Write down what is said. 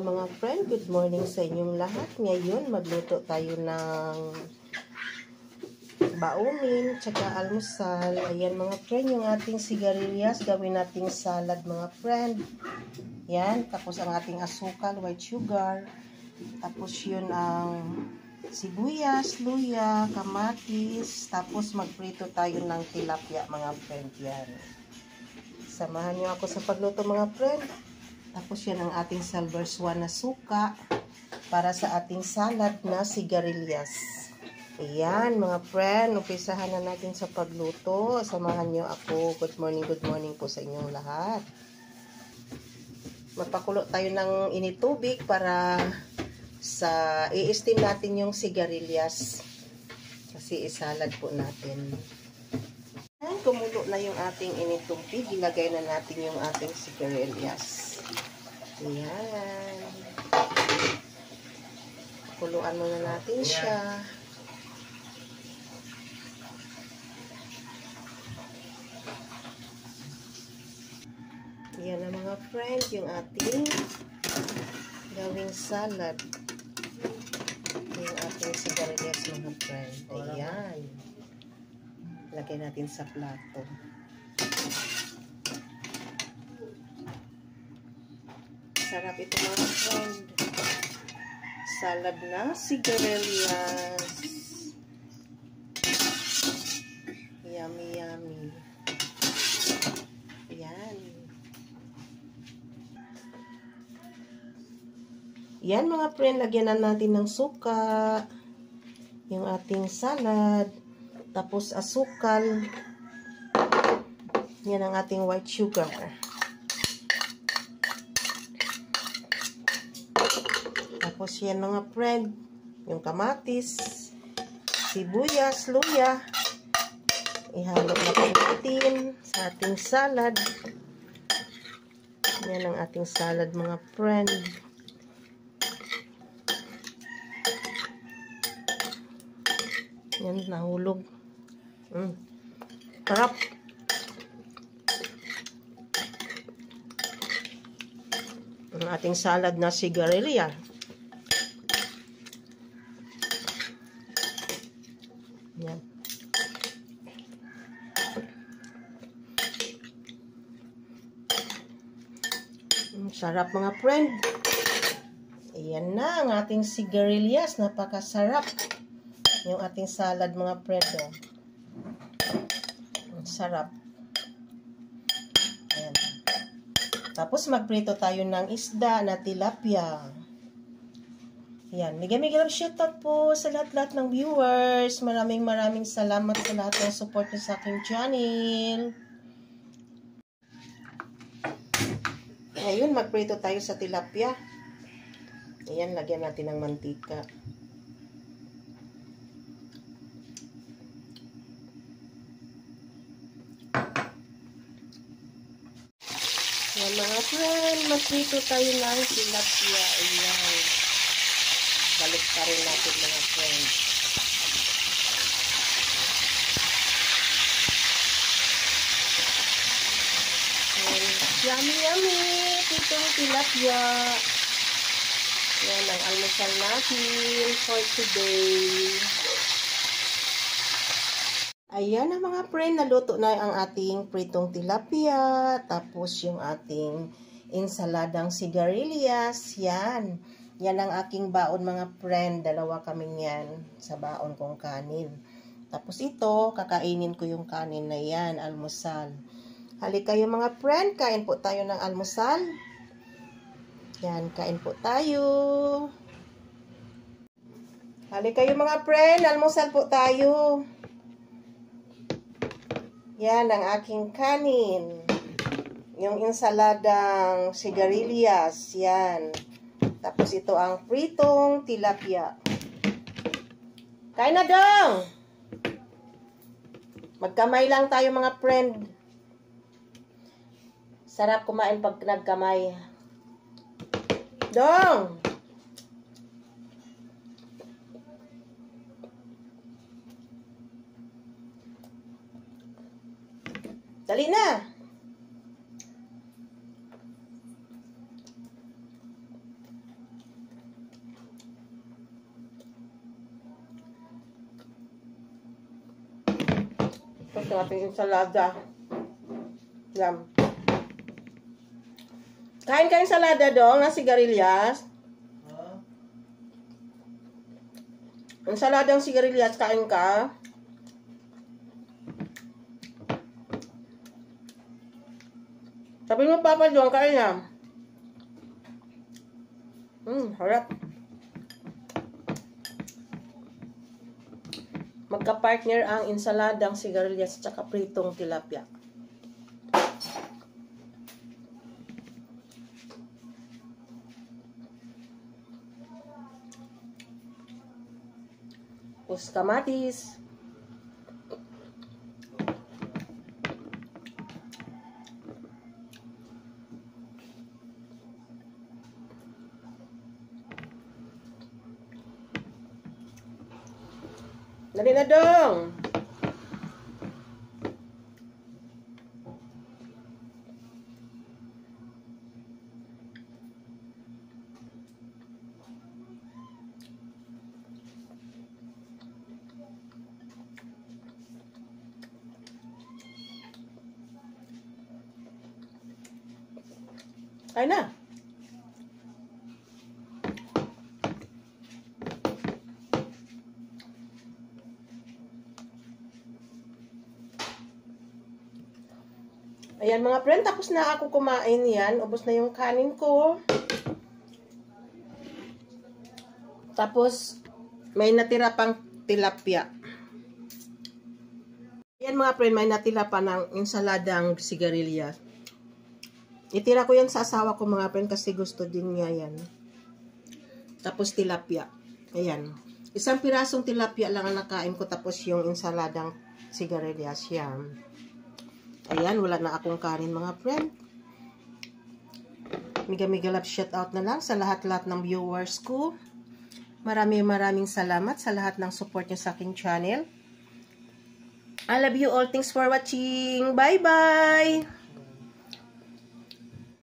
mga friend, good morning sa inyong lahat. Ngayon, magluto tayo ng baunin, tsaka almusal. Ayan mga friend, yung ating sigarilyas, gawin nating salad mga friend. Yan, tapos ang ating asukal, white sugar. Tapos yun ang sibuyas, luya, kamatis. Tapos magprito tayo ng tilapia mga friend. Yan. Samahan nyo ako sa pagluto mga friend. Tapos yan ang ating silver swan na suka para sa ating salad na sigarilyas. Ayan mga friend, umpisahan na natin sa pagluto. Samahan nyo ako. Good morning po sa inyong lahat. Magpakulo tayo ng init tubig para sa i-steam natin yung sigarilyas. Kasi isalad po natin. Ayan, kumulo na yung ating init tubig. Ilagay na natin yung ating sigarilyas. Ayan. Kuluan muna natin siya. Ayan na mga friend, yung ating gawing salad. Yung ating sigarilyas mga friend. Ayan. Lagay natin sa plato. Sarap ito mga friend. Salad na sigarilyas. Yummy, yummy. Yan. Yan mga friend, lagyan na natin ng suka. Yung ating salad. Tapos asukal. Yan ang ating white sugar. Tapos yan mga friend, yung kamatis, sibuyas, luya. Ihalo na po natin sa ating salad. Yan ang ating salad mga friend. Yan, nahulog. Sarap. Ang ating salad na sigarilyas. Yan. Sarap mga friend. Ayan na ang ating sigarilyas. Napakasarap. Yung ating salad mga friend. Sarap. Ayan. Tapos magprito tayo ng isda na tilapia. Yan, mega shoutout po sa lahat-lahat ng viewers. Maraming salamat sa lahat ng support niyo sa aking channel. Ngayon, magprito tayo sa tilapia. Ayan, lagyan natin ng mantika. Yan mga friend, magprito tayo ng tilapia. Ayan. Balik pa rin natin mga friends. Yummy, yummy! Itong tilapia. Yan ang almusal natin for today. Ayan na mga friend, naluto na ang ating pritong tilapia. Tapos yung ating ensaladang sigarilyas. Yan. Yan ang aking baon mga friend. Dalawa kaming yan sa baon kong kanin. Tapos ito, kakainin ko yung kanin na yan, almusal. Halika kayo mga friend, kain po tayo ng almusal. Yan, kain po tayo. Halika kayo mga friend, almusal po tayo. Yan ang aking kanin. Yung ensaladang sigarilyas, yan. Tapos ito ang pritong tilapia. Kain na dong! Magkamay lang tayo mga friend. Sarap kumain pag nagkamay. Dong! Dali na! Tapos yung ating ensalada. Yan. Kain ka ensalada dong ng sigarilyas. Ensaladang sigarilyas, kain ka. Sabi mo, Papa John, kain na. Harap. Magka-partner ang ensaladang sigarilyas at saka pritong tilapia. Tapos kamatis. Dali na dong. Ay na. Ayan mga friend, tapos na ako kumain yan. Ubos na yung kanin ko. Tapos, may natira pang tilapia. Ayan mga friend, may natira pa ng ensaladang sigarilyas. Itira ko yan sa asawa ko mga friend kasi gusto din niya yan. Tapos tilapia. Ayan. Isang pirasong tilapia lang ang nakain ko tapos yung ensaladang sigarilyas yan. Ayan, wala na akong kanin mga friend. Miga love shoutout na lang sa lahat-lahat ng viewers ko. Maraming salamat sa lahat ng support niyo sa aking channel. I love you all. Thanks for watching. Bye-bye!